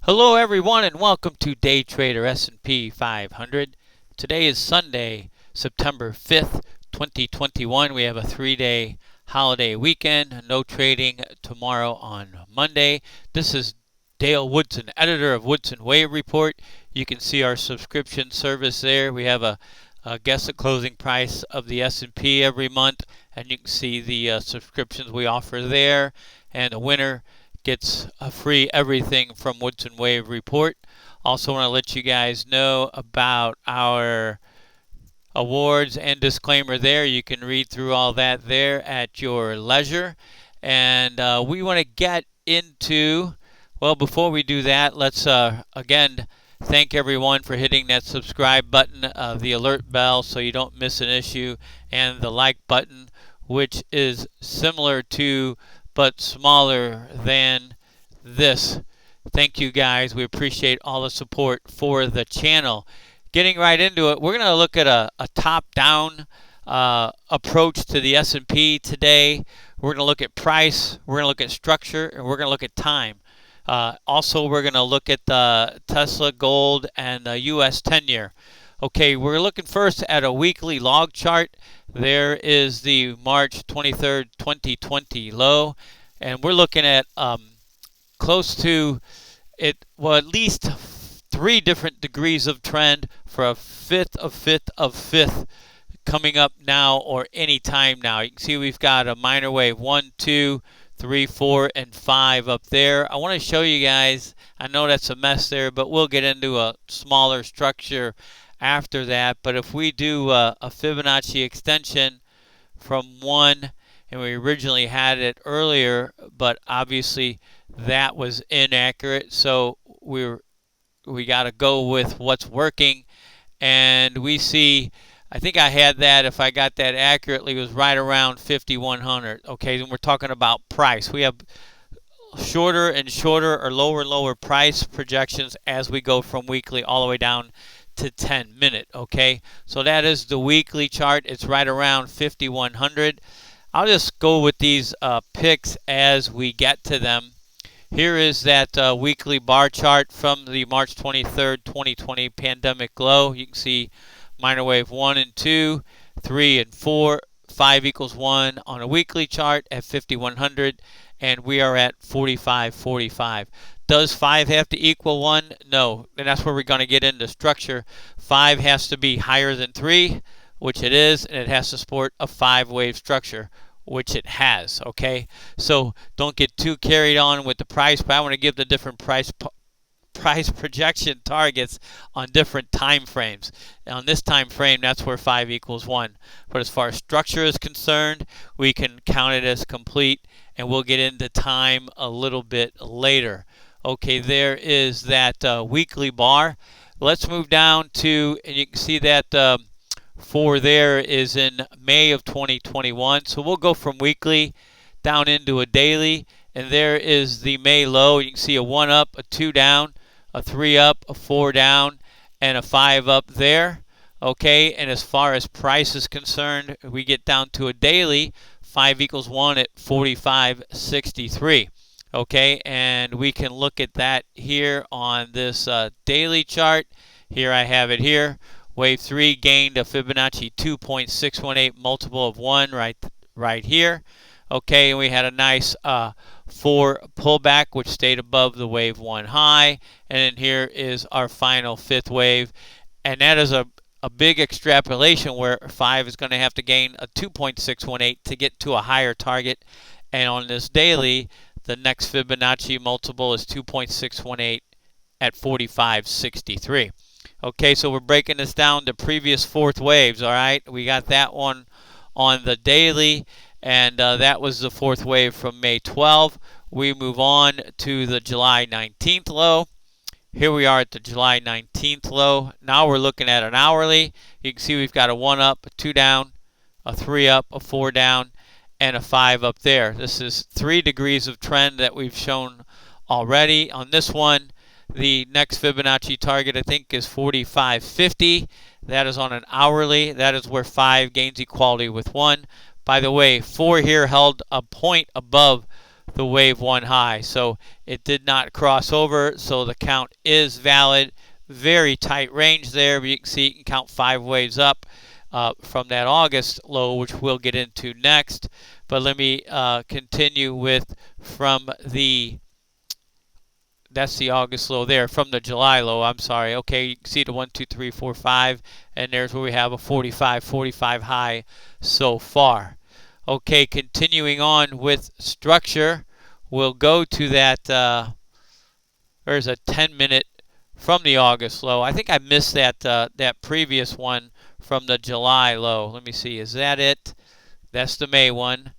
Hello everyone and welcome to Day Trader S&P 500. Today is Sunday, September 5th, 2021. We have a 3-day holiday weekend. No trading tomorrow on Monday. This is Dale Woodson, editor of Woodson Wave Report. You can see our subscription service there. We have a guess the closing price of the S&P every month, and you can see the subscriptions we offer there, and the winner gets a free everything from Woodson Wave Report. Also want to let you guys know about our awards and disclaimer there. You can read through all that there at your leisure. And we want to get into, well, before we do that, let's again thank everyone for hitting that subscribe button, the alert bell so you don't miss an issue, and the like button, which is similar to but smaller than this. Thank you guys. We appreciate all the support for the channel. Getting right into it, we're going to look at a top-down approach to the S&P today. We're going to look at price, we're going to look at structure, and we're going to look at time. Also, we're going to look at the Tesla Gold and the US 10-year. Okay, we're looking first at a weekly log chart. There is the March 23rd, 2020 low, and we're looking at close to it, well, at least 3 different degrees of trend for a fifth coming up now or any time now. You can see we've got a minor wave 1, 2, 3, 4, and 5 up there. I want to show you guys, I know that's a mess there, but we'll get into a smaller structure after that. But if we do a Fibonacci extension from 1, and we originally had it earlier, but obviously that was inaccurate, so we got to go with what's working. And we see, I think I had that, if I got that accurately, it was right around 5,100. Okay, and we're talking about price. We have shorter and shorter or lower and lower price projections as we go from weekly all the way down to 10-minute. Okay, so that is the weekly chart. It's right around 5,100. I'll just go with these picks as we get to them. Here is that weekly bar chart from the March 23rd, 2020 pandemic low. You can see minor wave 1 and 2, 3 and 4, 5 equals 1 on a weekly chart at 5,100, and we are at 45.45. Does 5 have to equal 1? No, and that's where we're going to get into structure. 5 has to be higher than 3, which it is, and it has to support a 5-wave structure, which it has. Okay, so don't get too carried on with the price, but I want to give the different price projection targets on different time frames. And on this time frame, that's where 5 equals 1. But as far as structure is concerned, we can count it as complete, and we'll get into time a little bit later. Okay, there is that weekly bar. Let's move down to, and you can see that 4 there is in May of 2021. So we'll go from weekly down into a daily, and there is the May low. You can see a 1 up, a 2 down, a 3 up, a 4 down, and a 5 up there. Okay, and as far as price is concerned, we get down to a daily. 5 equals 1 at 45.63. Okay, and we can look at that here on this daily chart. Here I have it here. Wave 3 gained a Fibonacci 2.618 multiple of 1 right here. Okay, and we had a nice 4 pullback, which stayed above the wave 1 high. And then here is our final 5th wave. And that is a big extrapolation where 5 is going to have to gain a 2.618 to get to a higher target. And on this daily, the next Fibonacci multiple is 2.618 at 45.63. Okay, so we're breaking this down to previous 4th waves, all right? We got that one on the daily, and that was the 4th wave from May 12. We move on to the July 19th low. Here we are at the July 19th low. Now we're looking at an hourly. You can see we've got a 1 up, a 2 down, a 3 up, a 4 down, and a 5 up there. This is 3 degrees of trend that we've shown already. On this one, the next Fibonacci target, I think, is 45.50. That is on an hourly. That is where 5 gains equality with 1. By the way, 4 here held a point above the wave 1 high. So it did not cross over, so the count is valid. Very tight range there, but you can see you can count 5 waves up from that August low, which we'll get into next. But let me continue with from the, that's the August low there, from the July low, I'm sorry. Okay, you can see the 1, 2, 3, 4, 5, and there's where we have a 45 high so far. Okay, continuing on with structure, we'll go to that, there's a 10-minute from the August low. I think I missed that previous one from the July low. Let me see, is that it? That's the May one.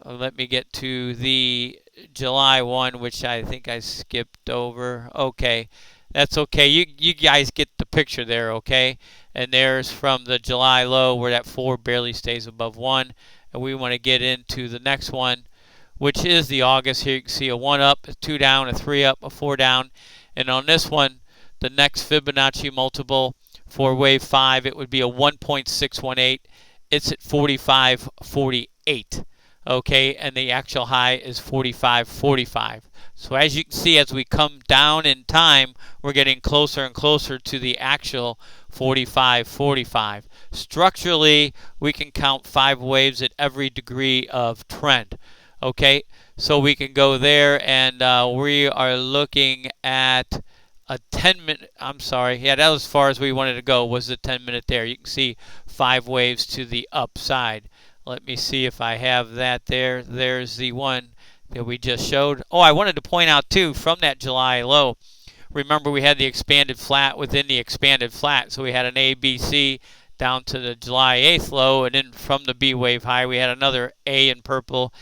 Let me get to the July one, which I think I skipped over. Okay, that's okay. You guys get the picture there, okay? And there's from the July low where that 4 barely stays above 1. And we want to get into the next one, which is the August. Here you can see a 1 up, a 2 down, a 3 up, a 4 down. And on this one, the next Fibonacci multiple for wave 5, it would be a 1.618. It's at 45.48. Okay, and the actual high is 45.45. So as you can see, as we come down in time, we're getting closer and closer to the actual 45.45. Structurally, we can count 5 waves at every degree of trend. Okay, so we can go there, and we are looking at a 10-minute, I'm sorry, yeah, that was as far as we wanted to go, was the 10-minute there. You can see 5 waves to the upside. Let me see if I have that there. There's the one that we just showed. Oh, I wanted to point out, too, from that July low, remember we had the expanded flat within the expanded flat. So we had an A, B, C down to the July 8th low, and then from the B wave high, we had another A in purple,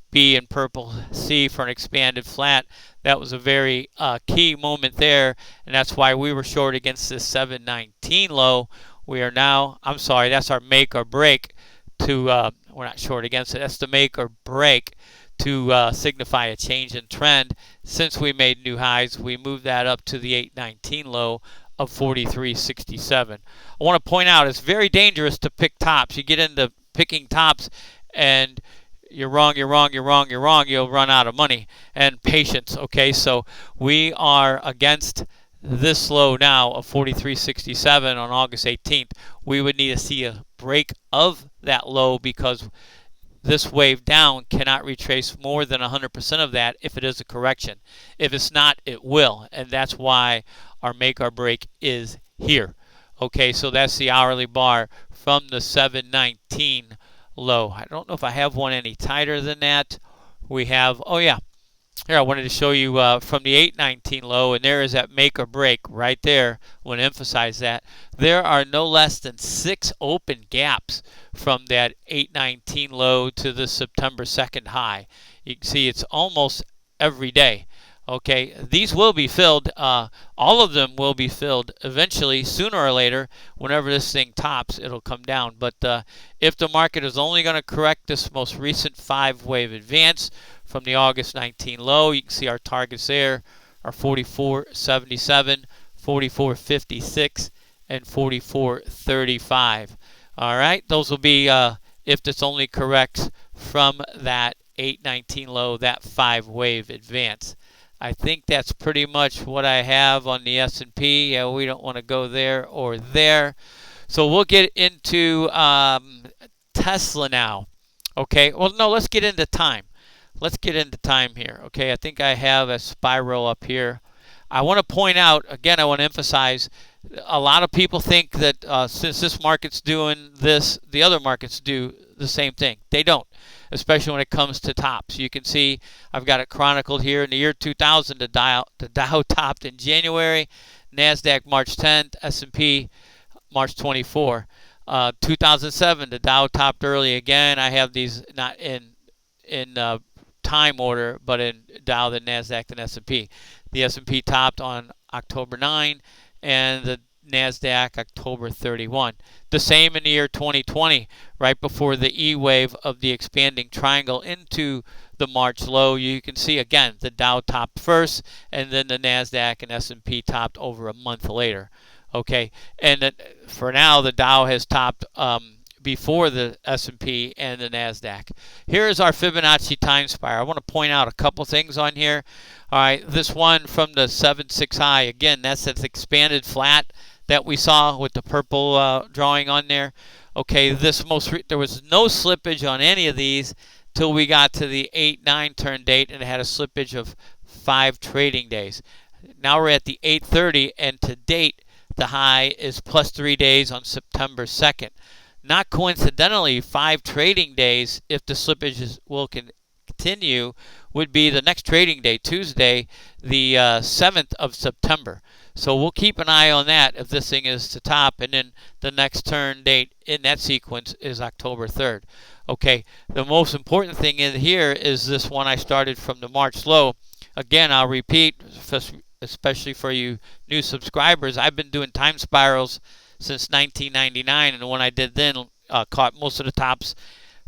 B in purple, C for an expanded flat. That was a very key moment there, and that's why we were short against this 719 low. We are now, I'm sorry, that's our make or break to, we're not short against it, that's the make or break to signify a change in trend. Since we made new highs, we moved that up to the 819 low of 43.67. I want to point out it's very dangerous to pick tops. You get into picking tops and you're wrong, you'll run out of money and patience. Okay, so we are against this low now of 43.67 on August 18th. We would need to see a break of that low because this wave down cannot retrace more than 100% of that if it is a correction. If it's not, it will, and that's why our make or break is here. Okay, so that's the hourly bar from the 719 low. I don't know if I have one any tighter than that. We have, oh yeah, here I wanted to show you from the 819 low, and there is that make or break right there. I want to emphasize that. There are no less than 6 open gaps from that 819 low to the September 2nd high. You can see it's almost every day. Okay, these will be filled. All of them will be filled eventually, sooner or later. Whenever this thing tops, it'll come down. But if the market is only going to correct this most recent 5-wave advance from the August 19 low, you can see our targets there are 44.77, 44.56, and 44.35. All right, those will be if this only corrects from that 819 low, that 5-wave advance. I think that's pretty much what I have on the S&P. Yeah, we don't want to go there or there. So we'll get into Tesla now. Okay, well, no, let's get into time. Let's get into time here. Okay, I think I have a spiral up here. I want to point out, again, I want to emphasize, a lot of people think that since this market's doing this, the other markets do the same thing. They don't, especially when it comes to tops. You can see I've got it chronicled here. In the year 2000, the Dow topped in January, NASDAQ March 10th, S&P March 24. 2007, the Dow topped early again. I have these not in time order, but in Dow, then NASDAQ, then S&P. The S&P topped on October 9, and the NASDAQ October 31. The same in the year 2020, right before the E wave of the expanding triangle into the March low. You can see again the Dow topped first, and then the NASDAQ and S&P topped over a month later. Okay, and for now the Dow has topped before the S&P and the NASDAQ. Here is our Fibonacci time spiral. I want to point out a couple things on here. All right, this one from the 7.6 high, again, that's that expanded flat that we saw with the purple drawing on there. Okay, there was no slippage on any of these till we got to the 8-9 turn date, and it had a slippage of 5 trading days. Now we're at the 8:30, and to date, the high is plus 3 days on September 2nd. Not coincidentally, 5 trading days, if the slippages will continue, would be the next trading day, Tuesday, the 7th of September. So we'll keep an eye on that if this thing is to top, and then the next turn date in that sequence is October 3rd. Okay, the most important thing in here is this one I started from the March low. Again, I'll repeat, especially for you new subscribers, I've been doing time spirals since 1999, and the one I did then caught most of the tops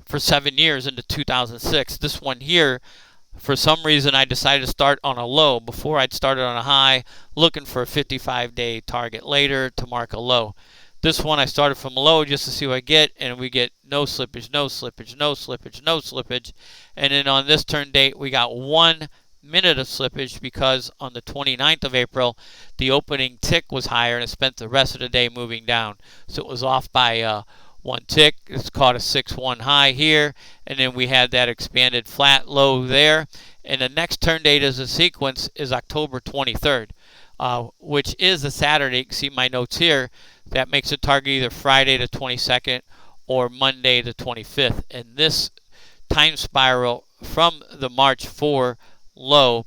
for 7 years into 2006. This one here, for some reason, I decided to start on a low. Before, I'd started on a high, looking for a 55-day target later to mark a low. This one, I started from a low just to see what I get, and we get no slippage, no slippage, no slippage, no slippage. And then on this turn date, we got 1 minute of slippage because on the 29th of April, the opening tick was higher and it spent the rest of the day moving down. So it was off by 1 tick. It's caught a 6-1 high here, and then we had that expanded flat low there. And the next turn date as a sequence is October 23rd, which is a Saturday. You can see my notes here. That makes it target either Friday the 22nd or Monday the 25th. And this time spiral from the March 4 low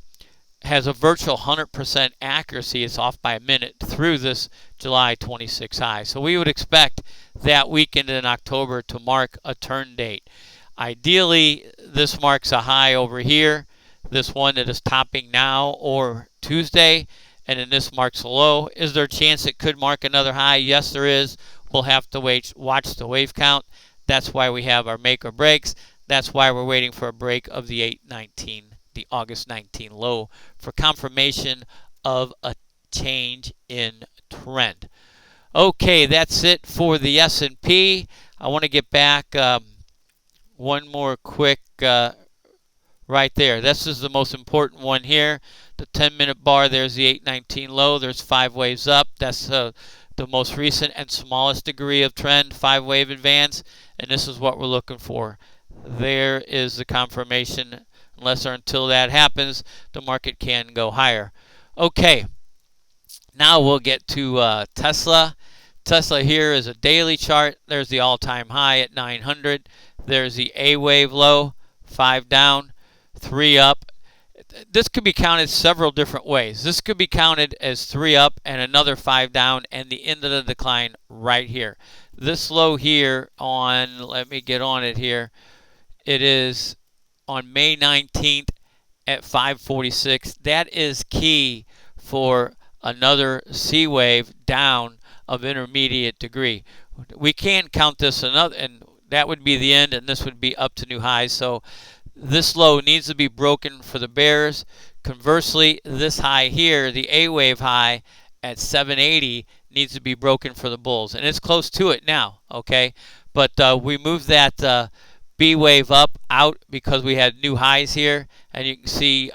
has a virtual 100% accuracy. It's off by a minute through this July 26 high. So we would expect that weekend in October to mark a turn date. Ideally, this marks a high over here, this one that is topping now, or Tuesday, and then this marks a low. Is there a chance it could mark another high? Yes, there is. We'll have to watch the wave count. That's why we have our make or breaks. That's why we're waiting for a break of the 8-19, the August 19 low, for confirmation of a change in trend. Okay, that's it for the S&P. I want to get back one more quick right there. This is the most important one here. The 10-minute bar, there's the 819 low. There's 5 waves up. That's the most recent and smallest degree of trend, 5-wave advance. And this is what we're looking for. There is the confirmation. Unless or until that happens, the market can go higher. Okay, now we'll get to Tesla. Tesla here is a daily chart. There's the all-time high at 900. There's the A-wave low, 5 down, 3 up. This could be counted several different ways. This could be counted as 3 up and another 5 down and the end of the decline right here. This low here on, let me get on it here, it is on May 19th at 546. That is key for another C wave down of intermediate degree. We can count this another, and that would be the end, and this would be up to new highs. So this low needs to be broken for the bears. Conversely, this high here, the A wave high at 780, needs to be broken for the bulls, and it's close to it now. Okay, but we moved that B wave up out because we had new highs here, and you can see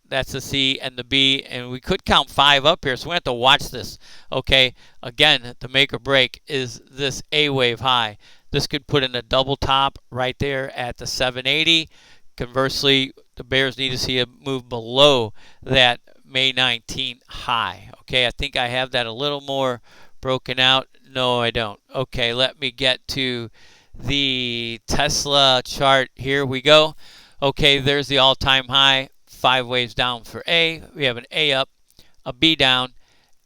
that's the C and the B, and we could count 5 up here, so we have to watch this. Okay, again, the make or break is this A wave high. This could put in a double top right there at the 780. Conversely, the bears need to see a move below that May 19 high. Okay, I think I have that a little more broken out. No, I don't. Okay, let me get to the Tesla chart. Here we go. Okay, there's the all-time high, 5 waves down for A. We have an A up, a B down,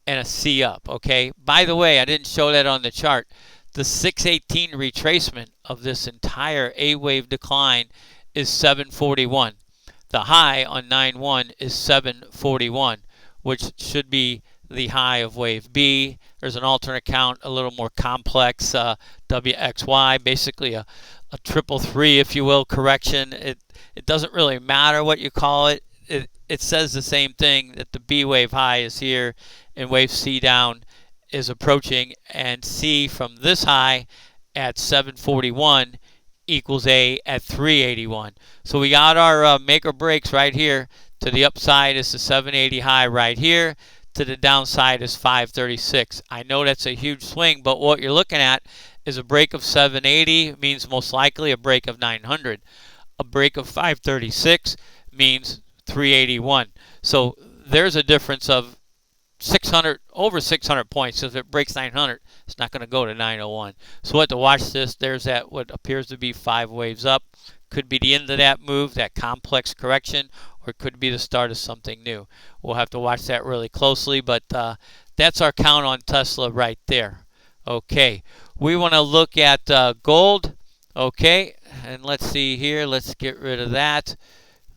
and a C up. Okay, by the way, I didn't show that on the chart. The 618 retracement of this entire A wave decline is 741. The high on 9-1 is 741, which should be the high of wave B. There's an alternate count, a little more complex, WXY, basically a triple three, if you will, correction. It doesn't really matter what you call it. It says the same thing, that the B wave high is here and wave C down is approaching, and C from this high at 741 equals A at 381. So we got our make or breaks right here. To the upside is the 780 high right here. To the downside is 536. I know that's a huge swing, but what you're looking at is a break of 780 means most likely a break of 900. A break of 536 means 381. So there's a difference of 600, over 600 points. So if it breaks 900, it's not going to go to 901. So we'll have to watch this. There's that what appears to be 5 waves up. Could be the end of that move, that complex correction, or it could be the start of something new. We'll have to watch that really closely, but that's our count on Tesla right there. Okay, we want to look at gold. Okay, and let's see here. Let's get rid of that.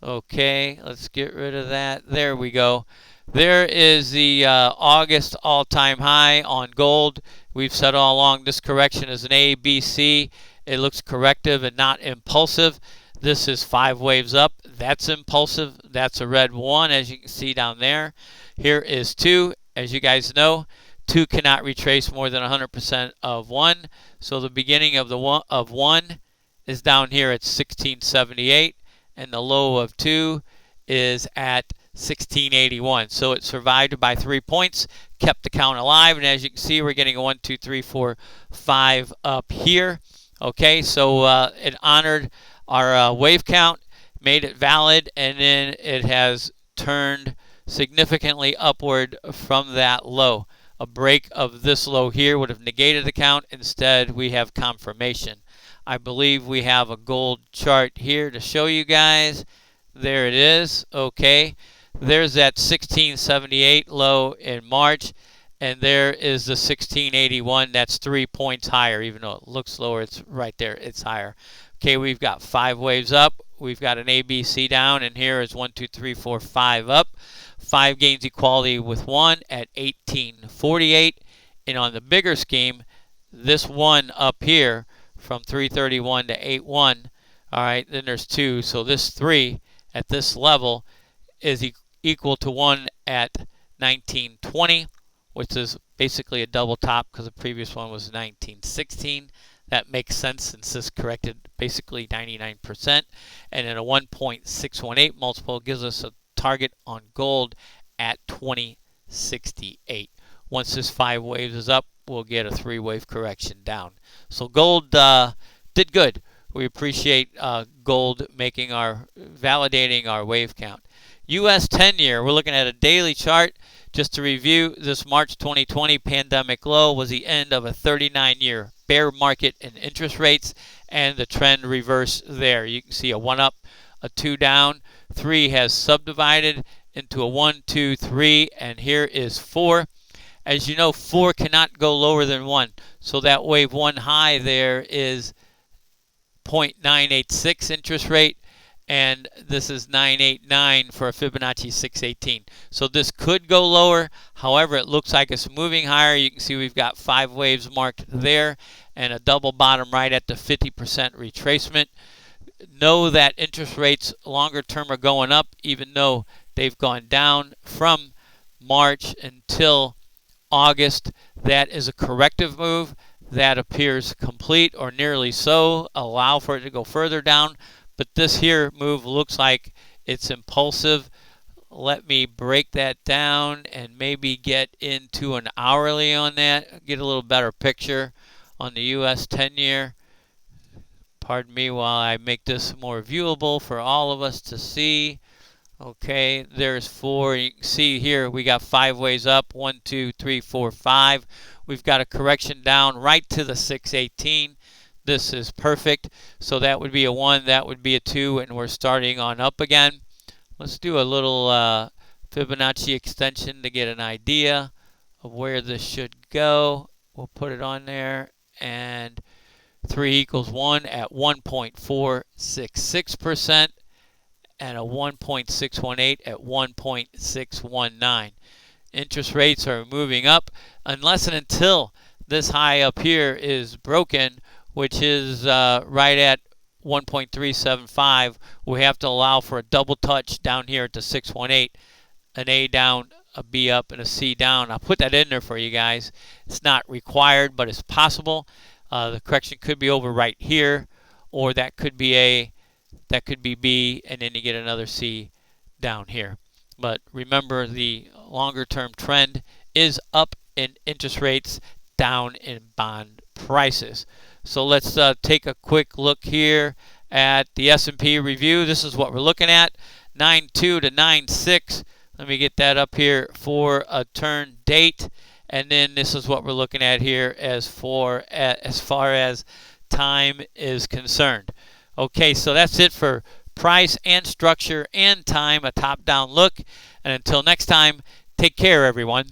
Okay, let's get rid of that. There we go. There is the August all-time high on gold. We've said all along this correction is an A, B, C. It looks corrective and not impulsive. This is 5 waves up. That's impulsive. That's a red 1, as you can see down there. Here is 2. As you guys know, 2 cannot retrace more than 100% of 1. So the beginning of 1 is down here at 1678, and the low of 2 is at 1681. So it survived by 3 points, kept the count alive, and as you can see, we're getting a 1, 2, 3, 4, 5 up here. Okay, so it honored our wave count, made it valid, and then it has turned significantly upward from that low. A break of this low here would have negated the count. Instead, we have confirmation. I believe we have a gold chart here to show you guys. There it is. Okay, there's that 1678 low in March, and there is the 1681. That's 3 points higher. Even though it looks lower, it's right there. It's higher. Okay, we've got 5 waves up. We've got an ABC down, and here is 1, 2, 3, 4, 5 up. 5 gains equality with 1 at 1848. And on the bigger scheme, this 1 up here from 331 to 81. All right, then there's 2. So this 3 at this level is equal to 1 at 1920, which is basically a double top because the previous one was 1916. That makes sense since this corrected basically 99%. And then a 1.618 multiple gives us a target on gold at 2068. Once this 5 waves is up, we'll get a 3-wave correction down. So gold did good. We appreciate gold validating our wave count. US 10-year, we're looking at a daily chart. Just to review, this March 2020 pandemic low was the end of a 39-year bear market in interest rates, and the trend reversed there. You can see a 1 up, a 2 down, 3 has subdivided into a 1, 2, 3, and here is 4. As you know, 4 cannot go lower than 1. So that wave 1 high there is 0.986 interest rate, and this is 989 for a Fibonacci 618. So this could go lower. However, it looks like it's moving higher. You can see we've got 5 waves marked there and a double bottom right at the 50% retracement. Know that interest rates longer term are going up, even though they've gone down from March until August. That is a corrective move. That appears complete or nearly so. Allow for it to go further down. But this here move looks like it's impulsive. Let me break that down and maybe get into an hourly on that. Get a little better picture on the US 10-year. Pardon me while I make this more viewable for all of us to see. Okay, there's 4. You can see here we got 5 ways up. 1, 2, 3, 4, 5. We've got a correction down right to the 618. This is perfect. So that would be a 1, that would be a 2, and we're starting on up again. Let's do a little Fibonacci extension to get an idea of where this should go. We'll put it on there, and 3 equals 1 at 1.466%. and a 1.618 at 1.619. Interest rates are moving up unless and until this high up here is broken, which is right at 1.375. We have to allow for a double touch down here at the 618, an A down, a B up, and a C down. I'll put that in there for you guys. It's not required, but it's possible. The correction could be over right here, or that could be A, that could be B, and then you get another C down here. But remember, the longer term trend is up in interest rates, down in bond prices. So let's take a quick look here at the S&P review. This is what we're looking at, 9.2 to 9.6. Let me get that up here for a turn date. And then this is what we're looking at here as far as time is concerned. Okay, so that's it for price and structure and time, a top-down look. And until next time, take care, everyone.